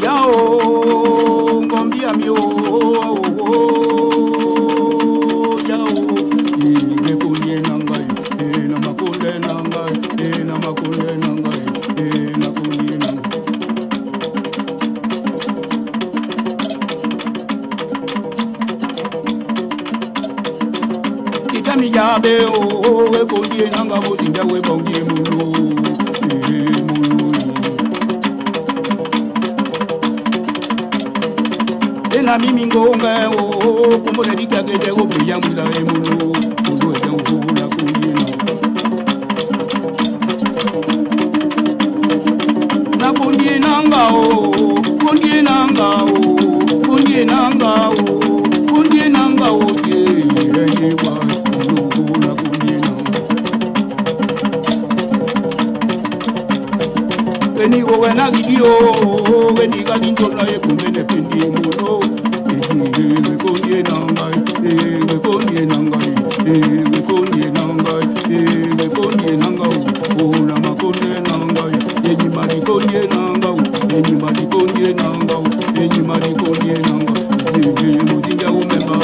Yao, ngombia mio, yao, kunye nangai, na makunde nangai, na makunde nangai, na kunye nangai. Itami yabe o, kunye nanga bodinja we bongi munu. Na mimi ngonga o kumona dikagede o biya mwila emunu ndo ya ngula kungina na kungina ngao kungina ngao kungina ngao kungina ngao ye wa ngula kungina eni o wena gidio eni galindo la e kumene pendi muno konye nangai konye nangai konye nangai konye nangai ona makonye nangai enyi mari konye nangai enyi mari konye nangai enyi mari konye nangai mujinja umema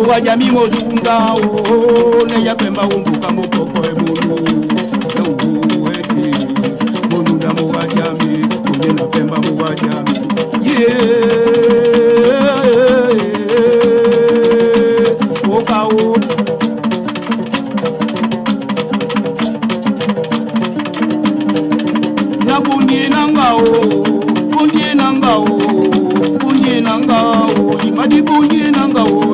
wajami mozunda o ne yapemba umbuka mokoko ebulu monunda muwajami kujena pemba muwajami okao na kunye nangao kunye nangao kunye nangao imadi kunye nangao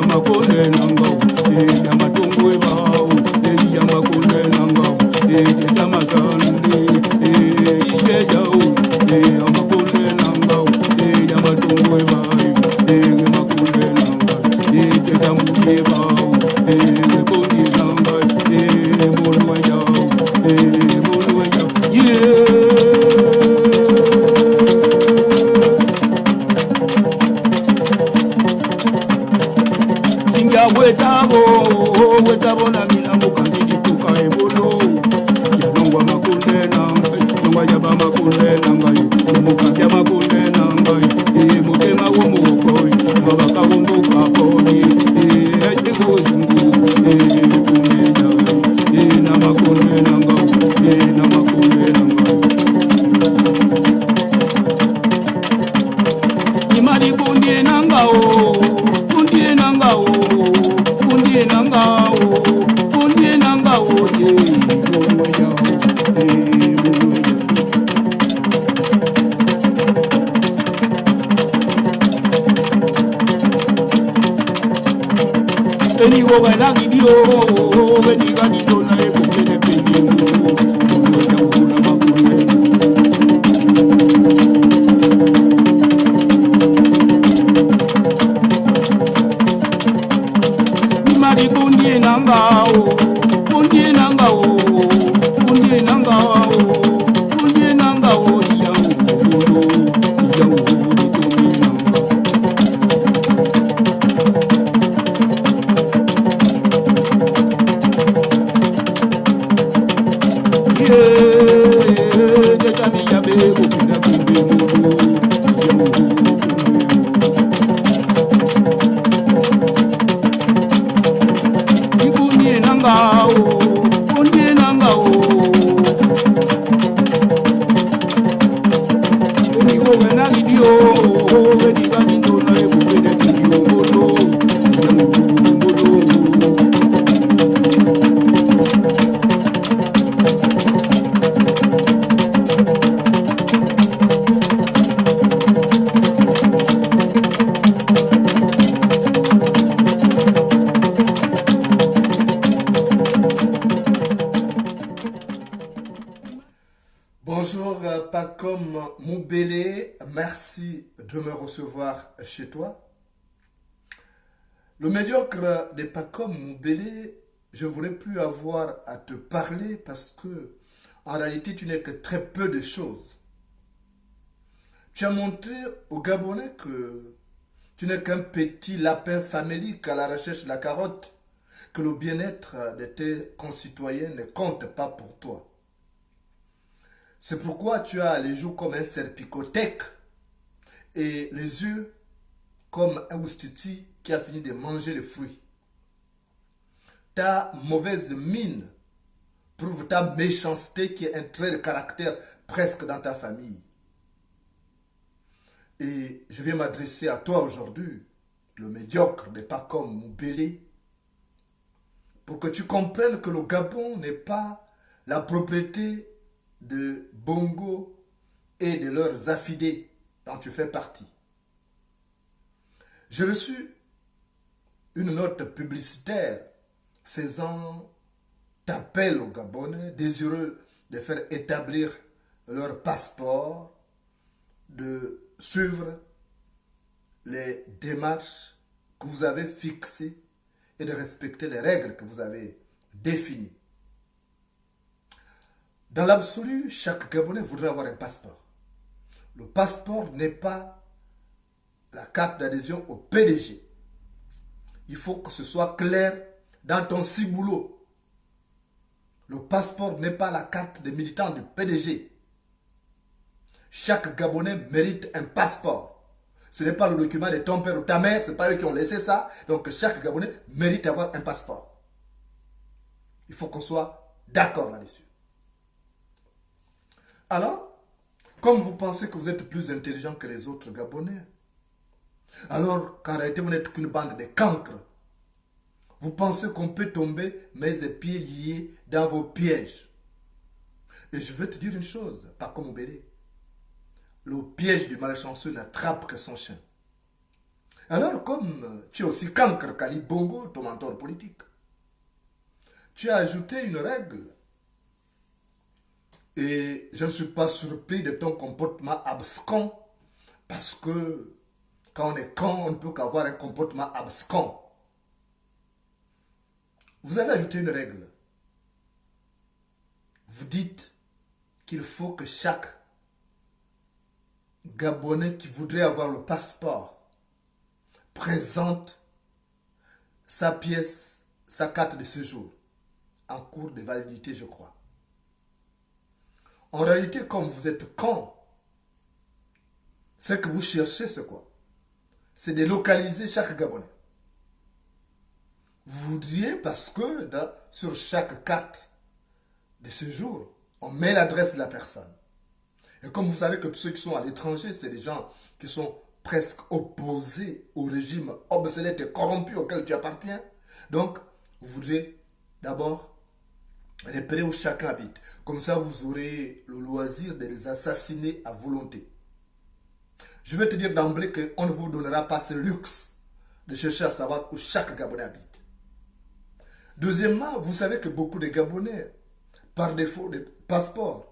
amakonde nangao amatongo ebao amakonde nangao tamakande ijejao amakonde nangao amatongo ebao amakonde nangao tamuye ebao konye nangao molo ejao molo ejao wetabo na mina mukandidi tuka ebolo yanongwa makunde nangai nongwa yaba makunde nangai mukakya makunde nangai mutema womukoi mabaka womukaponi ejiko zungu kumeja na makunde nangai na makunde nangai imari kundie nangao kundie nangao kundie nangao kundie nangao ye moya eni wo bana gidio eni gidio na e kumene pendi moya kula makule imari kundie nangao kundie nangao kundie nangao kundie nangao yau Bonjour, Pacom Moubélé, merci de me recevoir chez toi. Le médiocre n'est pas comme Moubélé. Je ne voulais plus avoir à te parler parce que, en réalité, tu n'es que très peu de choses. Tu as montré aux Gabonais que tu n'es qu'un petit lapin famélique à la recherche de la carotte, que le bien-être de tes concitoyens ne compte pas pour toi. C'est pourquoi tu as les joues comme un serpicothèque et les yeux comme un oustitut qui a fini de manger les fruits. Ta mauvaise mine prouve ta méchanceté qui est un trait de caractère presque dans ta famille. Et je viens m'adresser à toi aujourd'hui, le médiocre n'est pas comme Moubélé, pour que tu comprennes que le Gabon n'est pas la propriété de Bongo et de leurs affidés dont tu fais partie. J'ai reçu une note publicitaire faisant appel aux Gabonais désireux de faire établir leur passeport, de suivre les démarches que vous avez fixées et de respecter les règles que vous avez définies. Dans l'absolu, chaque Gabonais voudrait avoir un passeport. Le passeport n'est pas la carte d'adhésion au PDG. Il faut que ce soit clair dans ton ciboulot. Le passeport n'est pas la carte de militant du PDG. Chaque Gabonais mérite un passeport. Ce n'est pas le document de ton père ou ta mère, ce n'est pas eux qui ont laissé ça. Donc chaque Gabonais mérite d'avoir un passeport. Il faut qu'on soit d'accord là-dessus. Alors, comme vous pensez que vous êtes plus intelligent que les autres Gabonais, alors qu'en réalité vous n'êtes qu'une bande de cancres, vous pensez qu'on peut tomber mains et pieds liés dans vos pièges. Et je veux te dire une chose, pas comme Moubélé. Le piège du malchanceux n'attrape que son chien. Alors, comme tu es aussi cancre qu'Ali Bongo, ton mentor politique, tu as ajouté une règle. Et je ne suis pas surpris de ton comportement abscon, parce que quand on est con, on ne peut qu'avoir un comportement abscon. Vous avez ajouté une règle. Vous dites qu'il faut que chaque Gabonais qui voudrait avoir le passeport présente sa pièce, sa carte de séjour en cours de validité, je crois. En réalité, comme vous êtes con, ce que vous cherchez, c'est quoi? C'est de localiser chaque Gabonais. Vous voudriez, parce que sur chaque carte de séjour, on met l'adresse de la personne. Et comme vous savez que tous ceux qui sont à l'étranger, c'est des gens qui sont presque opposés au régime obsolète et corrompu auquel tu appartiens. Donc, vous voudrez d'abord repérer où chacun habite. Comme ça, vous aurez le loisir de les assassiner à volonté. Je vais te dire d'emblée qu'on ne vous donnera pas ce luxe de chercher à savoir où chaque Gabonais habite. Deuxièmement, vous savez que beaucoup de Gabonais, par défaut de passeport,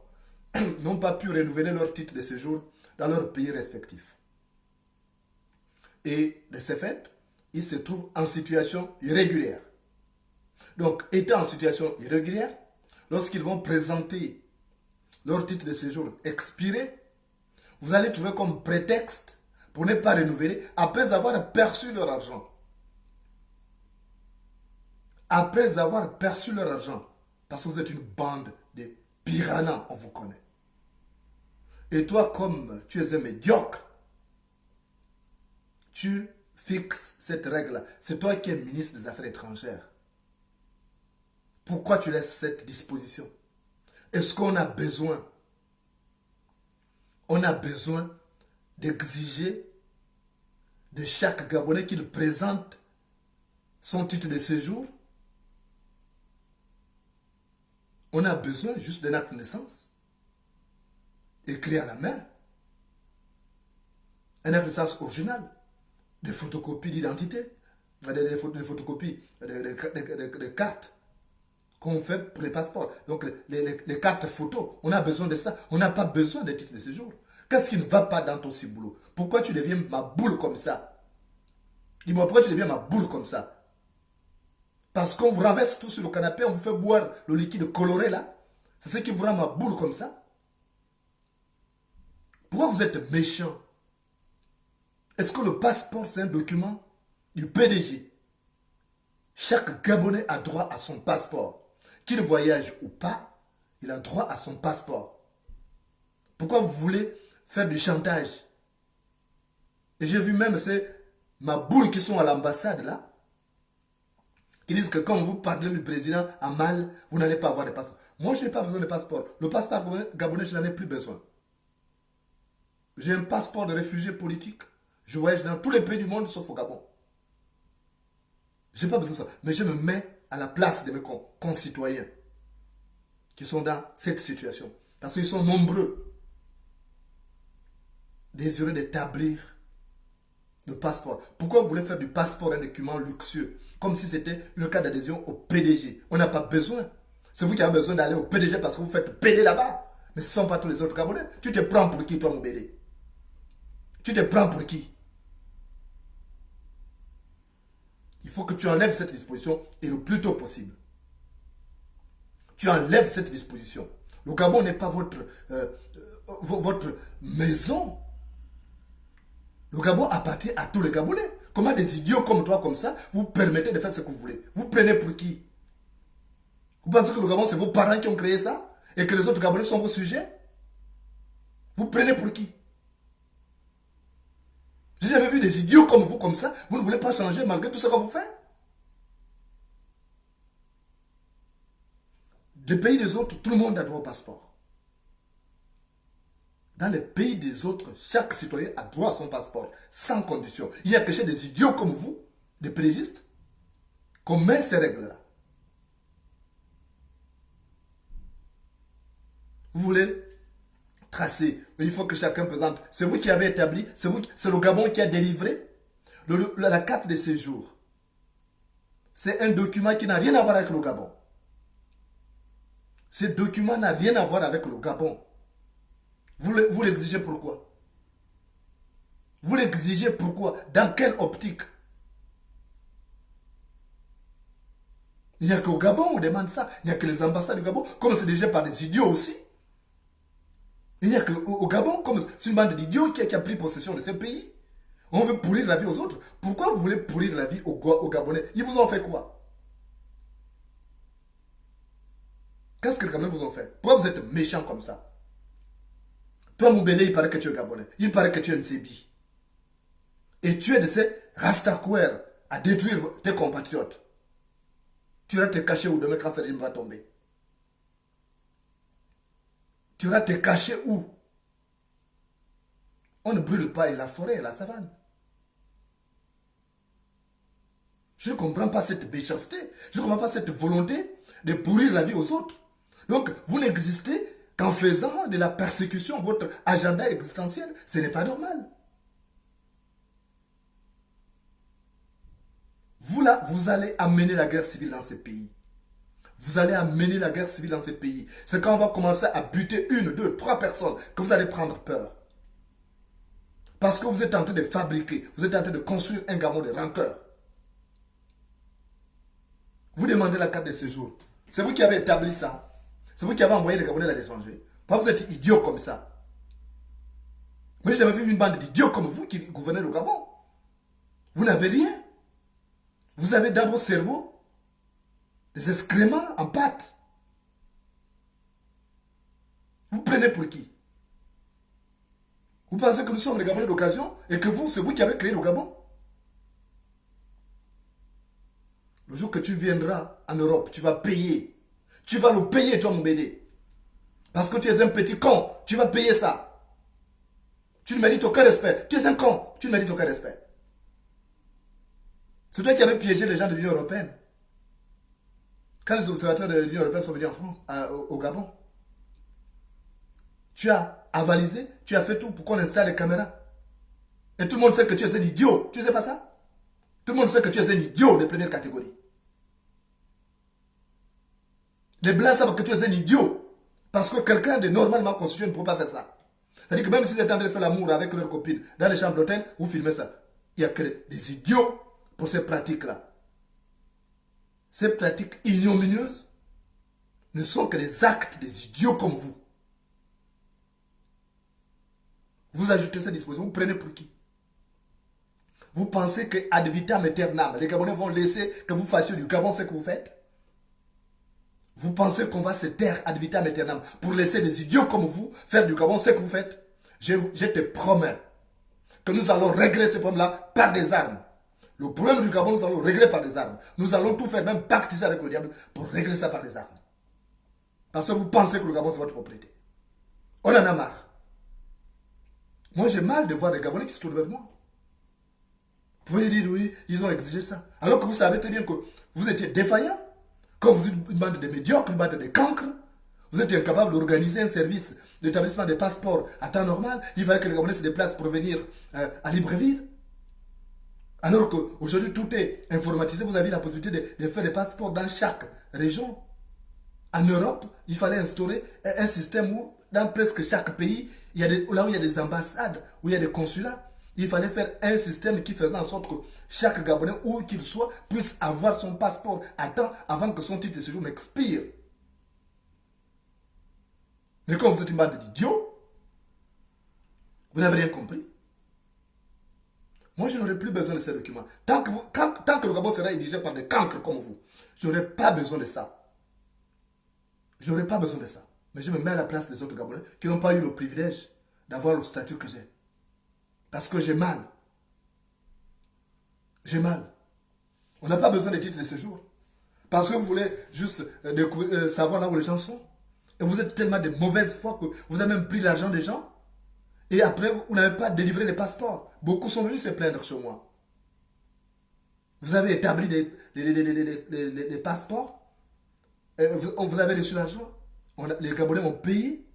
n'ont pas pu renouveler leur titre de séjour dans leur pays respectif. Et de ce fait, ils se trouvent en situation irrégulière. Donc, étant en situation irrégulière, lorsqu'ils vont présenter leur titre de séjour expiré, vous allez trouver comme prétexte pour ne pas renouveler après avoir perçu leur argent. Après avoir perçu leur argent, parce que vous êtes une bande de piranhas, on vous connaît. Et toi, comme tu es un médiocre, tu fixes cette règle-là. C'est toi qui es ministre des Affaires étrangères. Pourquoi tu laisses cette disposition? Est-ce qu'on a besoin? On a besoin d'exiger de chaque Gabonais qu'il présente son titre de séjour? On a besoin juste d'un acte de naissance, écrit à la main, un acte de naissance original, des photocopies d'identité, des photocopies de cartes qu'on fait pour les passeports. Donc les cartes photos, on a besoin de ça. On n'a pas besoin de titre de séjour. Qu'est-ce qui ne va pas dans ton ciboulot? Pourquoi tu deviens ma boule comme ça? Dis-moi, pourquoi tu deviens ma boule comme ça? Parce qu'on vous renverse tout sur le canapé, on vous fait boire le liquide coloré là. C'est ce qui vous rend ma boule comme ça? Pourquoi vous êtes méchant? Est-ce que le passeport, c'est un document du PDG? Chaque Gabonais a droit à son passeport. Qu'il voyage ou pas, il a droit à son passeport. Pourquoi vous voulez faire du chantage? Et j'ai vu même ces ma boule qui sont à l'ambassade là, qui disent que quand vous parlez du président à mal, vous n'allez pas avoir de passeport. Moi, je n'ai pas besoin de passeport. Le passeport gabonais, je n'en ai plus besoin. J'ai un passeport de réfugié politique. Je voyage dans tous les pays du monde sauf au Gabon. Je n'ai pas besoin de ça. Mais je me mets à la place de mes concitoyens qui sont dans cette situation. Parce qu'ils sont nombreux, désireux d'établir le passeport. Pourquoi vous voulez faire du passeport un document luxueux? Comme si c'était le cas d'adhésion au PDG. On n'a pas besoin. C'est vous qui avez besoin d'aller au PDG parce que vous faites PD là-bas. Mais ce ne sont pas tous les autres Gabonais. Tu te prends pour qui, toi, mon bébé? Tu te prends pour qui? Il faut que tu enlèves cette disposition et le plus tôt possible. Tu enlèves cette disposition. Le Gabon n'est pas votre maison. Le Gabon appartient à tous les Gabonais. Comment des idiots comme toi, comme ça, vous permettez de faire ce que vous voulez? Vous prenez pour qui? Vous pensez que le Gabon, c'est vos parents qui ont créé ça? Et que les autres Gabonais sont vos sujets? Vous prenez pour qui? J'ai jamais vu des idiots comme vous, comme ça. Vous ne voulez pas changer malgré tout ce qu'on vous fait? Les pays des autres, tout le monde a droit au passeport. Dans les pays des autres, chaque citoyen a droit à son passeport, sans condition. Il y a que chez des idiots comme vous, des pélégistes, qu'on met ces règles-là. Vous voulez tracer, il faut que chacun présente. C'est vous qui avez établi, c'est le Gabon qui a délivré la carte de séjour. C'est un document qui n'a rien à voir avec le Gabon. Ce document n'a rien à voir avec le Gabon. Vous l'exigez pourquoi? Vous l'exigez pourquoi? Dans quelle optique? Il n'y a qu'au Gabon on demande ça. Il n'y a que les ambassades du Gabon, comme c'est dirigé par des idiots aussi. Il n'y a qu'au Gabon, comme c'est une bande d'idiots qui a pris possession de ce pays. On veut pourrir la vie aux autres. Pourquoi vous voulez pourrir la vie aux Gabonais? Ils vous ont fait quoi? Qu'est-ce que les Gabonais vous ont fait? Pourquoi vous êtes méchants comme ça? Toi, Moubélé, il paraît que tu es Gabonais. Il paraît que tu es Nsébi. Et tu es de ces Rastaquaires à détruire tes compatriotes. Tu vas te cacher où demain quand ce régime va tomber? Tu vas te cacher où? On ne brûle pas la forêt et la savane. Je ne comprends pas cette méchanceté. Je ne comprends pas cette volonté de pourrir la vie aux autres. Donc, vous n'existez qu'en faisant de la persécution votre agenda existentiel. Ce n'est pas normal. Vous là, vous allez amener la guerre civile dans ces pays. Vous allez amener la guerre civile dans ces pays. C'est quand on va commencer à buter 1, 2, 3 personnes que vous allez prendre peur. Parce que vous êtes en train de fabriquer, vous êtes en train de construire un Gabon de rancœur. Vous demandez la carte de séjour. C'est vous qui avez établi ça. C'est vous qui avez envoyé les Gabonais à l'étranger. Pourquoi vous êtes idiots comme ça? Moi, j'ai jamais vu une bande d'idiots comme vous qui gouvernez le Gabon. Vous n'avez rien. Vous avez dans vos cerveaux des excréments en pâte. Vous prenez pour qui? Vous pensez que nous sommes les Gabonais d'occasion et que vous, c'est vous qui avez créé le Gabon? Le jour que tu viendras en Europe, tu vas payer. Tu vas le payer, toi, mon bébé. Parce que tu es un petit con. Tu vas payer ça. Tu ne mérites aucun respect. Tu es un con. Tu ne mérites aucun respect. C'est toi qui avais piégé les gens de l'Union européenne. Quand les observateurs de l'Union européenne sont venus en France, au Gabon, tu as avalisé, tu as fait tout pour qu'on installe les caméras. Et tout le monde sait que tu es un idiot. Tu ne sais pas ça? Tout le monde sait que tu es un idiot de première catégorie. Les Blancs savent que tu es un idiot. Parce que quelqu'un de normalement constitué ne peut pas faire ça. C'est-à-dire que même si vous êtes en train de faire l'amour avec leurs copines dans les chambres d'hôtel, vous filmez ça. Il n'y a que des idiots pour ces pratiques-là. Ces pratiques ignominieuses ne sont que des actes des idiots comme vous. Vous ajoutez cette disposition, vous prenez pour qui? Vous pensez que ad vitam aeternam, les Gabonais vont laisser que vous fassiez du Gabon ce que vous faites? Vous pensez qu'on va se taire ad vitam aeternam pour laisser des idiots comme vous faire du Gabon ce que vous faites? Je te promets que nous allons régler ce problème-là par des armes. Le problème du Gabon, nous allons le régler par des armes. Nous allons tout faire, même pactiser avec le diable pour régler ça par des armes. Parce que vous pensez que le Gabon, c'est votre propriété. On en a marre. Moi, j'ai mal de voir des Gabonais qui se tournent vers moi. Vous pouvez dire, oui, ils ont exigé ça. Alors que vous savez très bien que vous étiez défaillant. Comme vous êtes une bande de médiocres, une bande de cancres. Vous êtes incapable d'organiser un service d'établissement des passeports à temps normal. Il fallait que les Gabonais se déplacent pour venir à Libreville. Alors qu'aujourd'hui, tout est informatisé. Vous avez la possibilité de faire des passeports dans chaque région. En Europe, il fallait instaurer un système où, dans presque chaque pays, il y a là où il y a des ambassades, où il y a des consulats, il fallait faire un système qui faisait en sorte que chaque Gabonais, où qu'il soit, puisse avoir son passeport à temps avant que son titre de séjour n'expire. Mais comme vous êtes une bande d'idiots, vous n'avez rien compris. Moi, je n'aurai plus besoin de ces documents. Tant que le Gabon sera dirigé par des cancres comme vous, je n'aurai pas besoin de ça. Je n'aurai pas besoin de ça. Mais je me mets à la place des autres Gabonais qui n'ont pas eu le privilège d'avoir le statut que j'ai. Parce que j'ai mal. J'ai mal. On n'a pas besoin de titres de séjour. Parce que vous voulez juste savoir là où les gens sont. Et vous êtes tellement de mauvaise foi que vous avez même pris l'argent des gens. Et après, vous n'avez pas délivré les passeports. Beaucoup sont venus se plaindre chez moi. Vous avez établi des passeports. Vous avez reçu l'argent. Les Gabonais ont payé.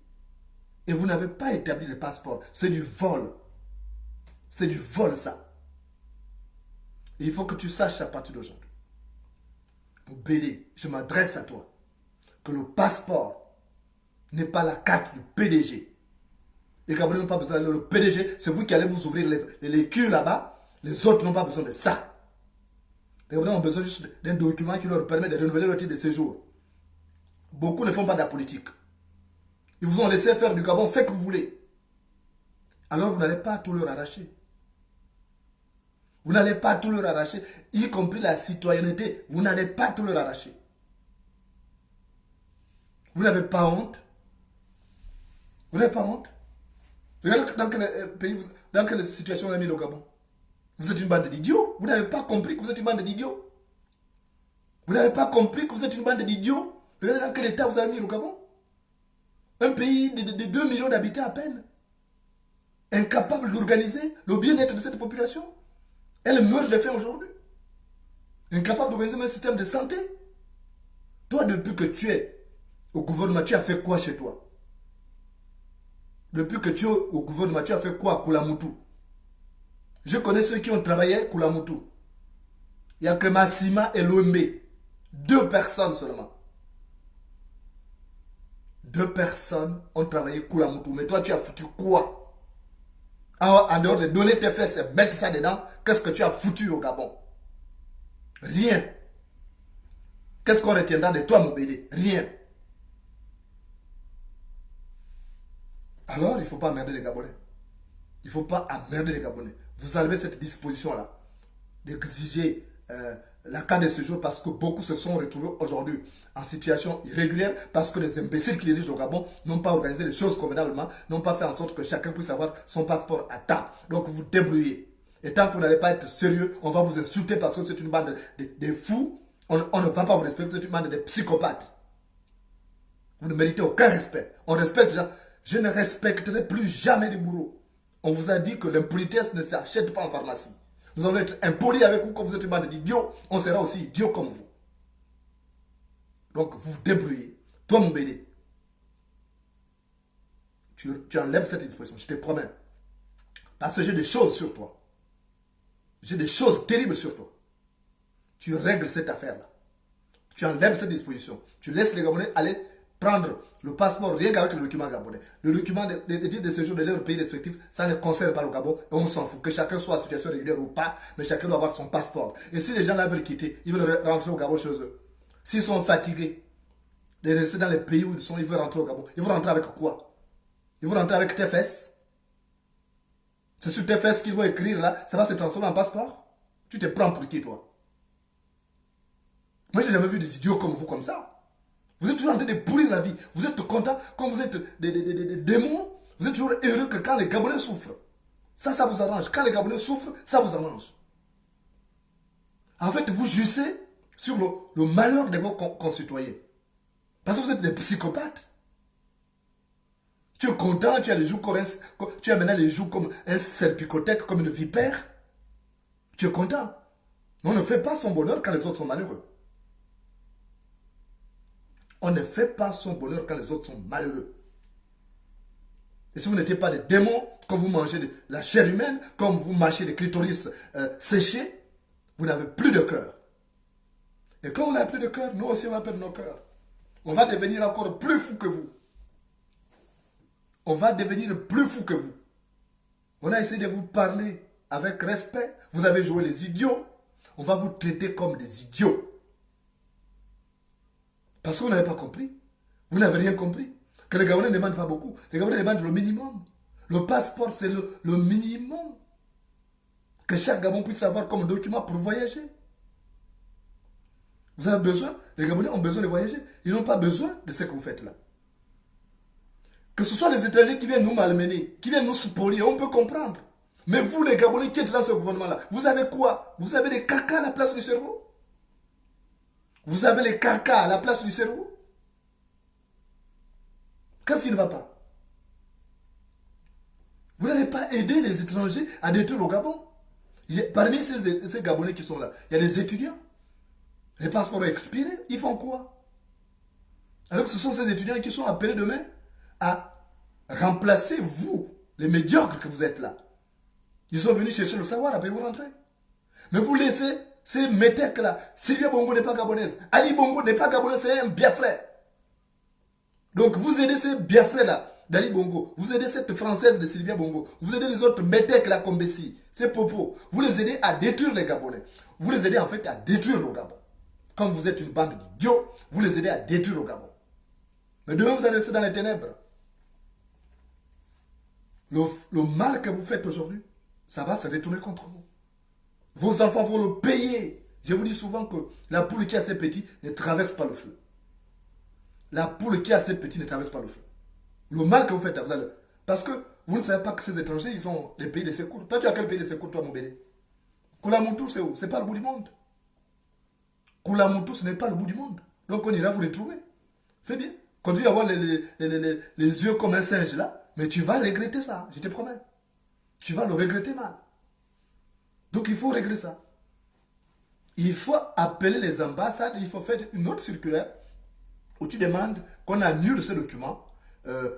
Et vous n'avez pas établi les passeports. C'est du vol. C'est du vol, ça. Et il faut que tu saches à partir d'aujourd'hui. Bélé, je m'adresse à toi. Que le passeport n'est pas la carte du PDG. Les Gabonais n'ont pas besoin d'aller. Le PDG, c'est vous qui allez vous ouvrir les culs là-bas. Les autres n'ont pas besoin de ça. Les Gabonais ont besoin juste d'un document qui leur permet de renouveler leur titre de séjour. Beaucoup ne font pas de la politique. Ils vous ont laissé faire du Gabon ce que vous voulez. Alors vous n'allez pas tout leur arracher. Vous n'allez pas tout leur arracher, y compris la citoyenneté. Vous n'allez pas tout leur arracher. Vous n'avez pas honte. Vous n'avez pas honte. Regardez dans quel pays, dans quelle situation vous avez mis le Gabon. Vous êtes une bande d'idiots. Vous n'avez pas compris que vous êtes une bande d'idiots. Vous n'avez pas compris que vous êtes une bande d'idiots. Regardez dans quel état vous avez mis le Gabon. Un pays de 2 millions d'habitants à peine. Incapable d'organiser le bien-être de cette population. Elle meurt de faim aujourd'hui. Incapable d'organiser un système de santé. Toi, depuis que tu es au gouvernement, tu as fait quoi chez toi? Depuis que tu es au gouvernement, tu as fait quoi à Koulamoutou? Je connais ceux qui ont travaillé à Koulamoutou. Il n'y a que Massima et Lombe. 2 personnes seulement. 2 personnes ont travaillé à Koulamoutou. Mais toi, tu as foutu quoi? En dehors de donner tes fesses et mettre ça dedans, qu'est-ce que tu as foutu au Gabon? Rien. Qu'est-ce qu'on retiendra de toi, mon bébé? Rien. Alors, il ne faut pas emmerder les Gabonais. Il ne faut pas emmerder les Gabonais. Vous avez cette disposition-là d'exiger la carte de séjour parce que beaucoup se sont retrouvés aujourd'hui en situation irrégulière parce que les imbéciles qui dirigent le Gabon n'ont pas organisé les choses convenablement, n'ont pas fait en sorte que chacun puisse avoir son passeport à temps. Donc vous vous débrouillez. Et tant que vous n'allez pas être sérieux, on va vous insulter parce que c'est une bande de fous. On ne va pas vous respecter, c'est une bande de psychopathes. Vous ne méritez aucun respect. On respecte les gens. Je ne respecterai plus jamais les bourreaux. On vous a dit que l'impolitesse ne s'achète pas en pharmacie. Nous allons être impolis avec vous comme vous êtes une bande d'idiots. On sera aussi idiots comme vous. Donc vous vous débrouillez. Toi mon bébé, tu enlèves cette expression, je te promets. Parce que j'ai des choses sur toi. J'ai des choses terribles sur toi. Tu règles cette affaire-là. Tu enlèves cette disposition. Tu laisses les Gabonais aller prendre le passeport rien qu'avec le document gabonais. Le document des titres de séjour de leur pays respectif, ça ne concerne pas le Gabon et on s'en fout. Que chacun soit en situation régulière ou pas, mais chacun doit avoir son passeport. Et si les gens là veulent quitter, ils veulent rentrer au Gabon chez eux. S'ils sont fatigués de rester dans les pays où ils sont, ils veulent rentrer au Gabon. Ils vont rentrer avec quoi? Ils vont rentrer avec tes fesses? C'est sur tes fesses qu'ils vont écrire là, ça va se transformer en passeport? Tu te prends pour qui toi? Moi, j'ai jamais vu des idiots comme vous comme ça. Vous êtes toujours en train de pourrir la vie. Vous êtes content quand vous êtes des démons. Vous êtes toujours heureux que quand les Gabonais souffrent. Ça vous arrange. Quand les Gabonais souffrent, ça vous arrange. En fait, vous jouissez sur le malheur de vos concitoyens. Parce que vous êtes des psychopathes. Tu es content, tu as les joues comme tu as maintenant les joues comme un serpicothèque, comme une vipère. Tu es content. Mais on ne fait pas son bonheur quand les autres sont malheureux. On ne fait pas son bonheur quand les autres sont malheureux. Et si vous n'étiez pas des démons, quand vous mangez de la chair humaine, comme vous mâchez des clitoris séchés, vous n'avez plus de cœur. Et quand on n'a plus de cœur, nous aussi on va perdre nos cœurs. On va devenir encore plus fou que vous. On va devenir plus fou que vous. On a essayé de vous parler avec respect. Vous avez joué les idiots. On va vous traiter comme des idiots. Parce que vous n'avez pas compris. Vous n'avez rien compris. Que les Gabonais ne demandent pas beaucoup. Les Gabonais demandent le minimum. Le passeport, c'est le minimum. Que chaque Gabon puisse avoir comme document pour voyager. Vous avez besoin, les Gabonais ont besoin de voyager. Ils n'ont pas besoin de ce que vous faites là. Que ce soit les étrangers qui viennent nous malmener, qui viennent nous spolier, on peut comprendre. Mais vous, les Gabonais qui êtes dans ce gouvernement-là, vous avez quoi? Vous avez des caca à la place du cerveau? Vous avez les caca à la place du cerveau? Qu'est-ce qui ne va pas? Vous n'avez pas aidé les étrangers à détruire le Gabon. Parmi ces Gabonais qui sont là, il y a des étudiants. Les passeports expirés, ils font quoi? Alors que ce sont ces étudiants qui sont appelés demain à remplacer vous, les médiocres que vous êtes là. Ils sont venus chercher le savoir, après vous rentrez. Mais vous laissez ces métèques là. Sylvia Bongo n'est pas gabonaise. Ali Bongo n'est pas gabonaise, c'est un biafrais. Donc vous aidez ces biafrais là, d'Ali Bongo. Vous aidez cette française de Sylvia Bongo. Vous aidez les autres métèques là comme Bessie. Ces popos. Vous les aidez à détruire les Gabonais. Vous les aidez en fait à détruire le Gabon. Quand vous êtes une bande d'idiots, vous les aidez à détruire le Gabon. Mais demain vous allez rester dans les ténèbres. Le mal que vous faites aujourd'hui, ça va se retourner contre vous. Vos enfants vont le payer. Je vous dis souvent que la poule qui a ses petits ne traverse pas le feu. La poule qui a ses petits ne traverse pas le feu. Le mal que vous faites, vous allez... Parce que vous ne savez pas que ces étrangers, ils ont des pays de secours. Toi, tu as quel pays de secours, toi, mon bébé? Koulamoutou, c'est où? C'est pas le bout du monde. Koulamoutou, ce n'est pas le bout du monde. Donc, on ira vous les trouver. Fais bien. Continue à avoir les yeux comme un singe, là. Mais tu vas regretter ça, je te promets. Tu vas le regretter mal. Donc il faut régler ça. Il faut appeler les ambassades, il faut faire une autre circulaire où tu demandes qu'on annule ce document.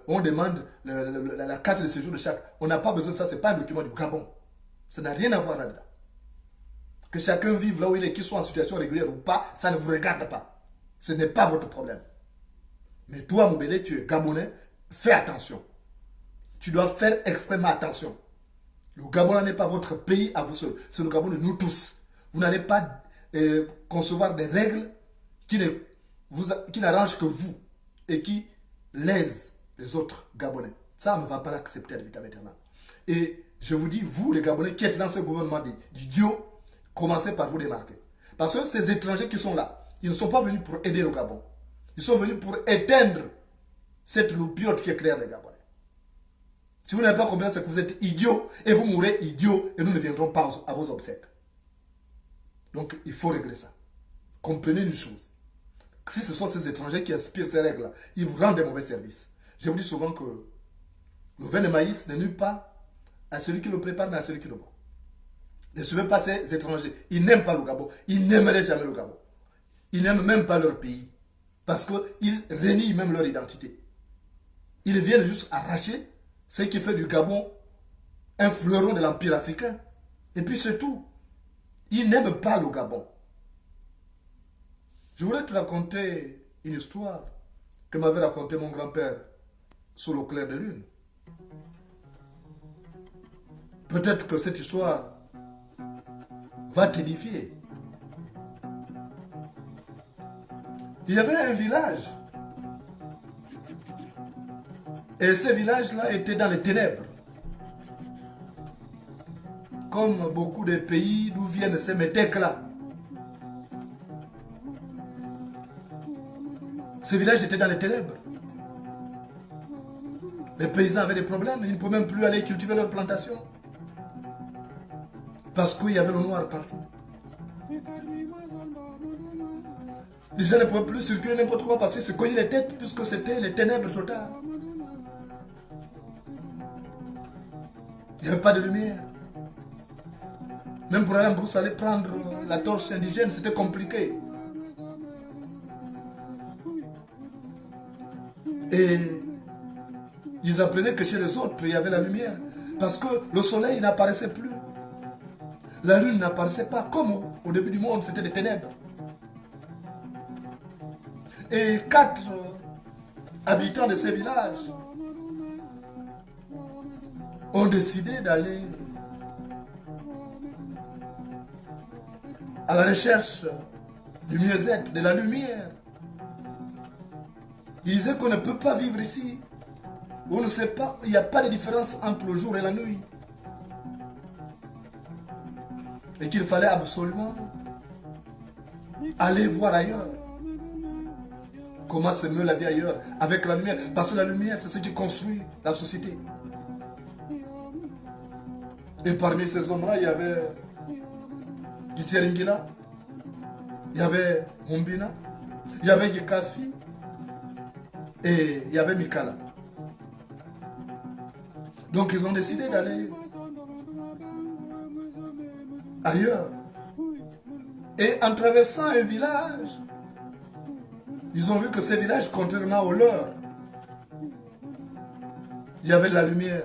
On demande la carte de séjour de chaque. On n'a pas besoin de ça, ce n'est pas un document du Gabon. Ça n'a rien à voir là-dedans. Que chacun vive là où il est, qu'il soit en situation régulière ou pas, ça ne vous regarde pas. Ce n'est pas votre problème. Mais toi, mon bébé, tu es Gabonais, fais attention. Tu dois faire extrêmement attention. Le Gabon n'est pas votre pays à vous seul. C'est le Gabon de nous tous. Vous n'allez pas concevoir des règles qui n'arrangent que vous et qui lèsent les autres Gabonais. Ça, on ne va pas l'accepter à l'état éternel. Et je vous dis, vous, les Gabonais qui êtes dans ce gouvernement d'idiots, commencez par vous démarquer. Parce que ces étrangers qui sont là, ils ne sont pas venus pour aider le Gabon. Ils sont venus pour éteindre cette loupiote qui éclaire les Gabonais. Si vous n'avez pas compris, c'est que vous êtes idiot et vous mourrez idiot et nous ne viendrons pas à vos obsèques. Donc, il faut régler ça. Comprenez une chose. Si ce sont ces étrangers qui inspirent ces règles-là, ils vous rendent des mauvais services. Je vous dis souvent que le vin de maïs ne nuit pas à celui qui le prépare, mais à celui qui le boit. Ne suivez pas ces étrangers. Ils n'aiment pas le Gabon. Ils n'aimeraient jamais le Gabon. Ils n'aiment même pas leur pays. Parce qu'ils renient même leur identité. Ils viennent juste arracher ce qui fait du Gabon un fleuron de l'Empire africain. Et puis c'est tout. Ils n'aiment pas le Gabon. Je voulais te raconter une histoire que m'avait raconté mon grand-père sous le clair de lune. Peut-être que cette histoire va t'édifier. Il y avait un village. Et ce village-là était dans les ténèbres. Comme beaucoup de pays d'où viennent ces métèques-là. Ce village était dans les ténèbres. Les paysans avaient des problèmes. Ils ne pouvaient même plus aller cultiver leurs plantations. Parce qu'il y avait le noir partout. Les gens ne pouvaient plus circuler n'importe comment parce qu'ils se cognaient les têtes puisque c'était les ténèbres totales. Il n'y avait pas de lumière. Même pour aller en brousse, aller prendre la torche indigène, c'était compliqué. Et ils apprenaient que chez les autres, il y avait la lumière. Parce que le soleil n'apparaissait plus. La lune n'apparaissait pas. Comme au début du monde, c'était des ténèbres. Et 4 habitants de ces villages ont décidé d'aller à la recherche du mieux-être, de la lumière. Ils disaient qu'on ne peut pas vivre ici. On ne sait pas, il n'y a pas de différence entre le jour et la nuit. Et qu'il fallait absolument aller voir ailleurs. Comment se meut la vie ailleurs avec la lumière. Parce que la lumière, c'est ce qui construit la société. Et parmi ces hommes-là, il y avait Gitiringila, il y avait Mumbina, il y avait Yekafi et il y avait Mikala. Donc ils ont décidé d'aller ailleurs. Et en traversant un village, ils ont vu que ces villages, contrairement au leur, il y avait de la lumière.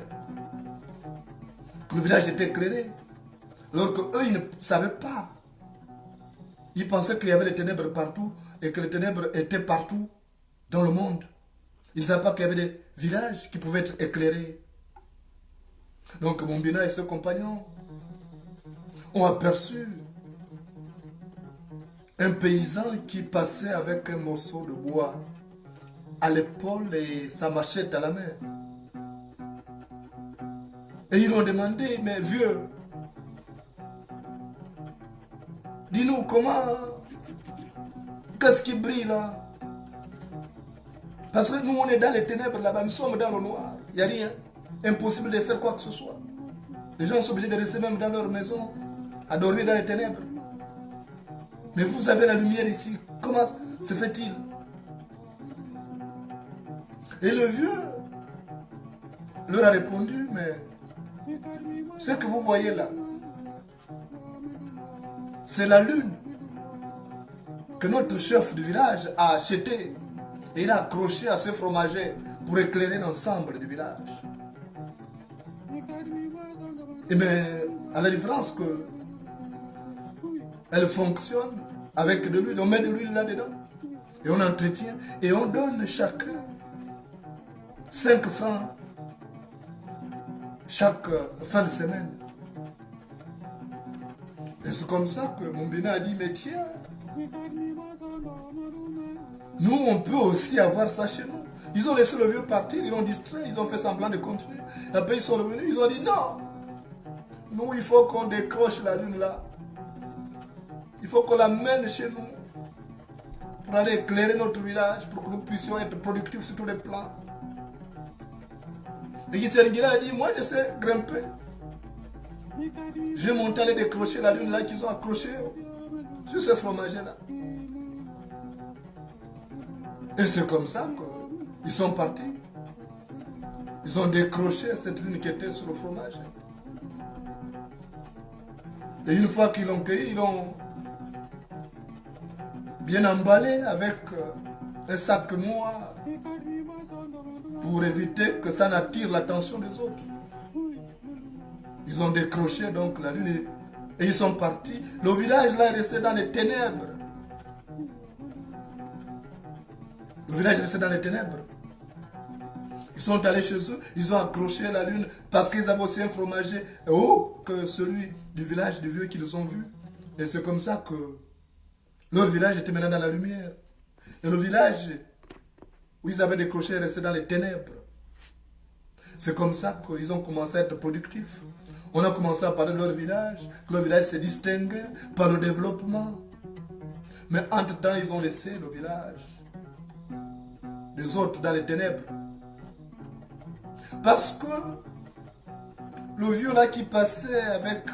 Que le village était éclairé. Alors qu'eux, ils ne savaient pas. Ils pensaient qu'il y avait des ténèbres partout et que les ténèbres étaient partout dans le monde. Ils ne savaient pas qu'il y avait des villages qui pouvaient être éclairés. Donc Mumbina et ses compagnons ont aperçu un paysan qui passait avec un morceau de bois à l'épaule et sa machette à la main. Et ils ont demandé, mais vieux, dis-nous comment, qu'est-ce qui brille là? Parce que nous on est dans les ténèbres là-bas, nous sommes dans le noir, il n'y a rien, impossible de faire quoi que ce soit. Les gens sont obligés de rester même dans leur maison, à dormir dans les ténèbres. Mais vous avez la lumière ici, comment se fait-il? Et le vieux leur a répondu, mais ce que vous voyez là, c'est la lune que notre chef du village a acheté et il a accroché à ce fromager pour éclairer l'ensemble du village. Et mais à la différence que elle fonctionne avec de l'huile, on met de l'huile là-dedans et on entretient et on donne chacun 5 francs chaque fin de semaine. Et c'est comme ça que Mumbina a dit, mais tiens, nous on peut aussi avoir ça chez nous. Ils ont laissé le vieux partir, ils l'ont distrait, ils ont fait semblant de continuer. Après ils sont revenus, ils ont dit non, nous il faut qu'on décroche la lune là. Il faut qu'on l'amène chez nous pour aller éclairer notre village, pour que nous puissions être productifs sur tous les plans. Et Gitiringila a dit, moi je sais grimper. J'ai monté à aller décrocher la lune là qu'ils ont accroché sur ce fromager là. Et c'est comme ça qu'ils sont partis. Ils ont décroché cette lune qui était sur le fromage. Et une fois qu'ils l'ont cueilli, ils l'ont bien emballé avec un sac noir pour éviter que ça n'attire l'attention des autres. Ils ont décroché donc la lune et ils sont partis. Le village là est resté dans les ténèbres. Le village restait dans les ténèbres. Ils sont allés chez eux, ils ont accroché la lune parce qu'ils avaient aussi un fromager haut que celui du village, du vieux qu'ils ont vu. Et c'est comme ça que leur village était maintenant dans la lumière. Et le village où ils avaient décroché restait dans les ténèbres. C'est comme ça qu'ils ont commencé à être productifs. On a commencé à parler de leur village, que leur village s'est distingué par le développement. Mais entre-temps, ils ont laissé le village des autres dans les ténèbres. Parce que le vieux là qui passait avec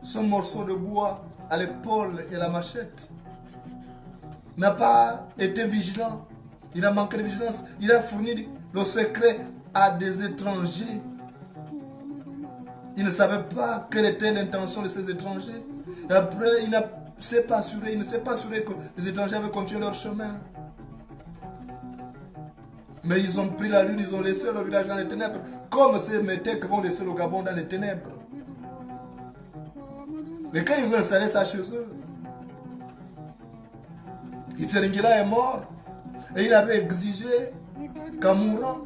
son morceau de bois à l'épaule et la machette n'a pas été vigilant. Il a manqué de vigilance. Il a fourni le secret à des étrangers. Il ne savait pas quelle était l'intention de ces étrangers. Et après, il ne s'est pas assuré que les étrangers avaient continué leur chemin. Mais ils ont pris la lune, ils ont laissé le village dans les ténèbres, comme ces métèques vont laisser le Gabon dans les ténèbres. Et quand ils ont installé ça chez eux, Iteringila est mort et il avait exigé qu'en mourant,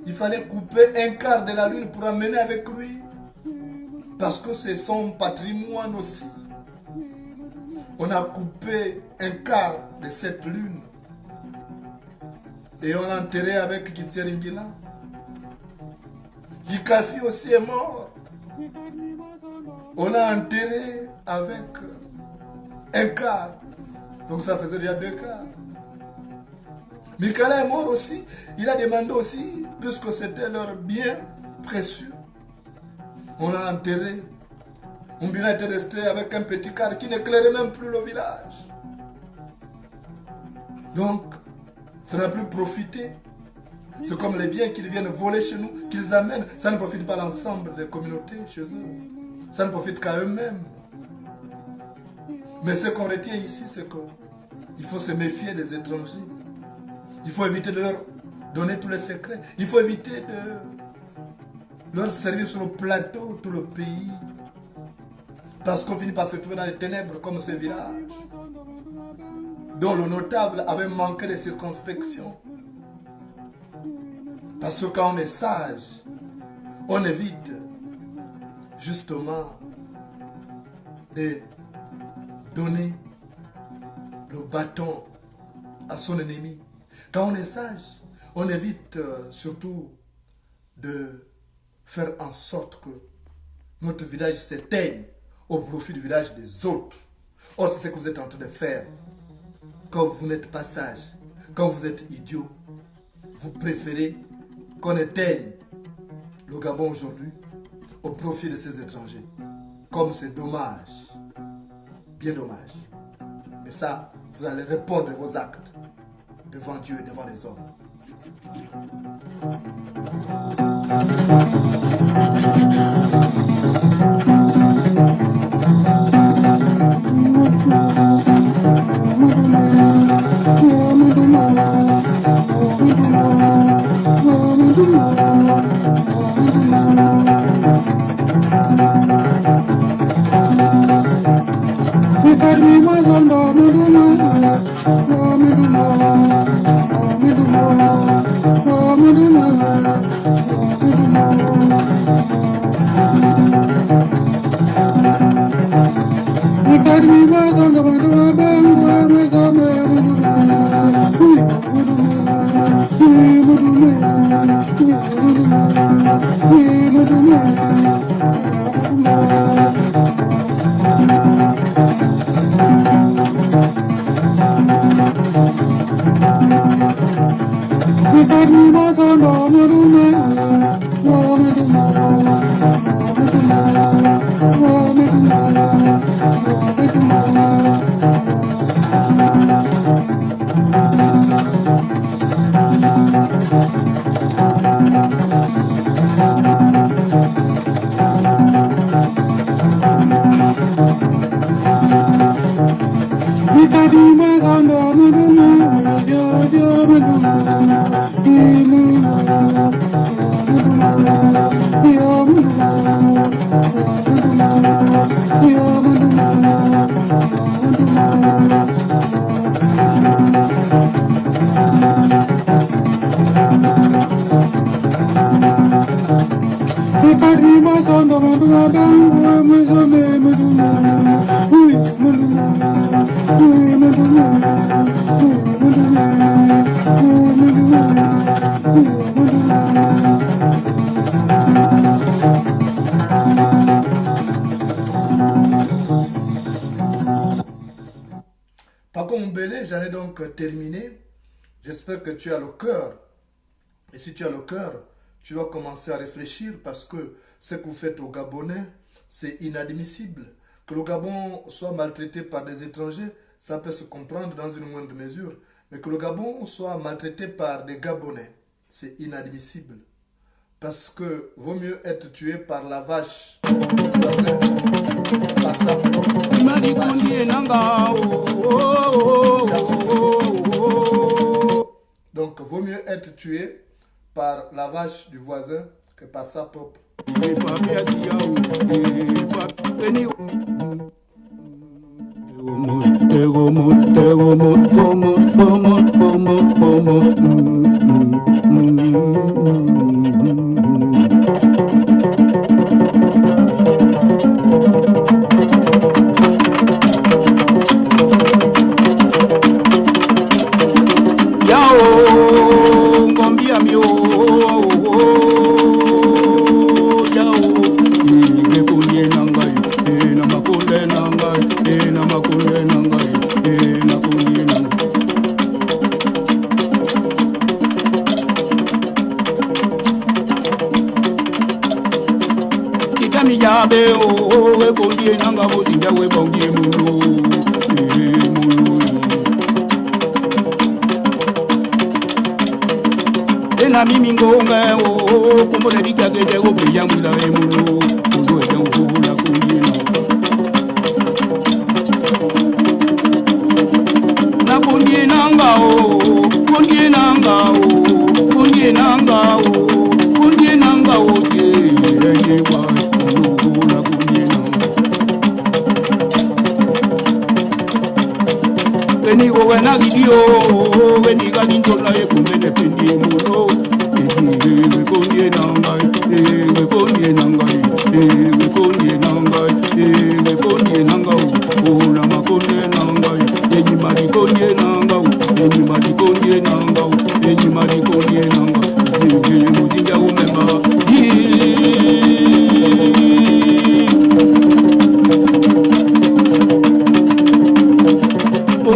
il fallait couper un quart de la lune pour amener avec lui. Parce que c'est son patrimoine aussi. On a coupé un quart de cette lune. Et on l'a enterré avec Kitiringila. Yikafi aussi est mort. On l'a enterré avec un quart. Donc ça faisait déjà 2 quarts. Mikala est mort aussi. Il a demandé aussi, puisque c'était leur bien précieux. On l'a enterré. Umbina était resté avec un petit quart qui n'éclairait même plus le village. Donc, ça n'a plus profité. C'est comme les biens qu'ils viennent voler chez nous, qu'ils amènent. Ça ne profite pas à l'ensemble des communautés chez eux. Ça ne profite qu'à eux-mêmes. Mais ce qu'on retient ici, c'est qu'il faut se méfier des étrangers. Il faut éviter de leur donner tous les secrets. Il faut éviter de leur servir sur le plateau tout le pays. Parce qu'on finit par se trouver dans les ténèbres comme ce village, dont le notable avait manqué de circonspection. Parce que quand on est sage, on évite justement de donner le bâton à son ennemi. Quand on est sage, on évite surtout de faire en sorte que notre village s'éteigne au profit du village des autres. Or, c'est ce que vous êtes en train de faire. Quand vous n'êtes pas sage, quand vous êtes idiot, vous préférez qu'on éteigne le Gabon aujourd'hui au profit de ces étrangers. Comme c'est dommage, bien dommage. Mais ça, vous allez répondre de vos actes devant Dieu et devant les hommes. Paco Mbele, j'en ai donc terminé. J'espère que tu as le cœur. Et si tu as le cœur, tu vas commencer à réfléchir parce que ce que vous faites aux Gabonais, c'est inadmissible. Que le Gabon soit maltraité par des étrangers, ça peut se comprendre dans une moindre mesure. Mais que le Gabon soit maltraité par des Gabonais, c'est inadmissible. Parce que vaut mieux être tué par la vache du voisin que par sa propre vache. Donc, vaut mieux être tué par la vache du voisin que par sa propre.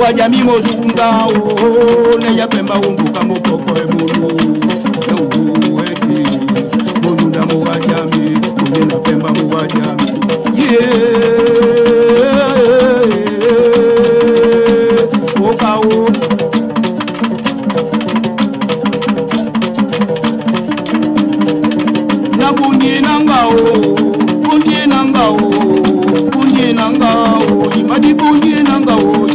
Wajami mozunga ne ya pemba umbuka mopoko emulu eti mozunda mo wajami na pemba mo wajami okao na bunye nangao imadi bunye nangao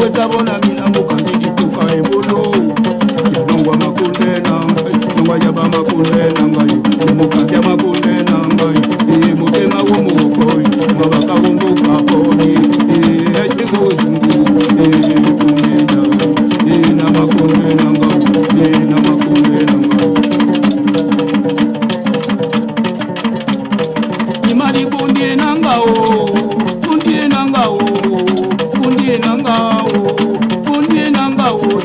wetabo na mina mukandidi tuka ebolo yanongwa makunde nangai nongwa yaba makunde nangai mukandya makunde nangai mutema womukoi mabaka womukaponi ejigozungu kumenya na makunde nangai na makunde nangai imali kundie nangao kundie nangao kundie nangao kundie nangao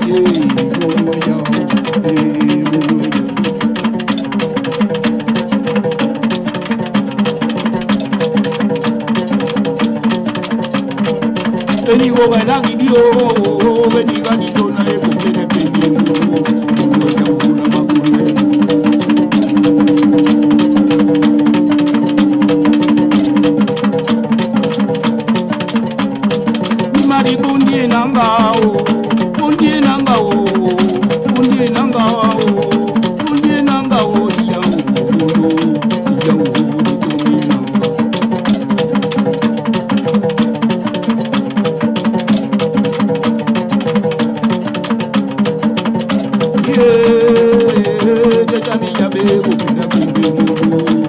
eni wo bana video eni gani dona e kumene pendi ngo ya kuna makune imari kundie nangao, kundie nangao, kundie nangao, kundie nangao, yao, yao, kundie nangao. Yeah, jajami yabe, kupina kundie mudo, yao.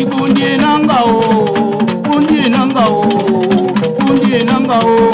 Kundie nangao, kundie nangao, kundie nangao.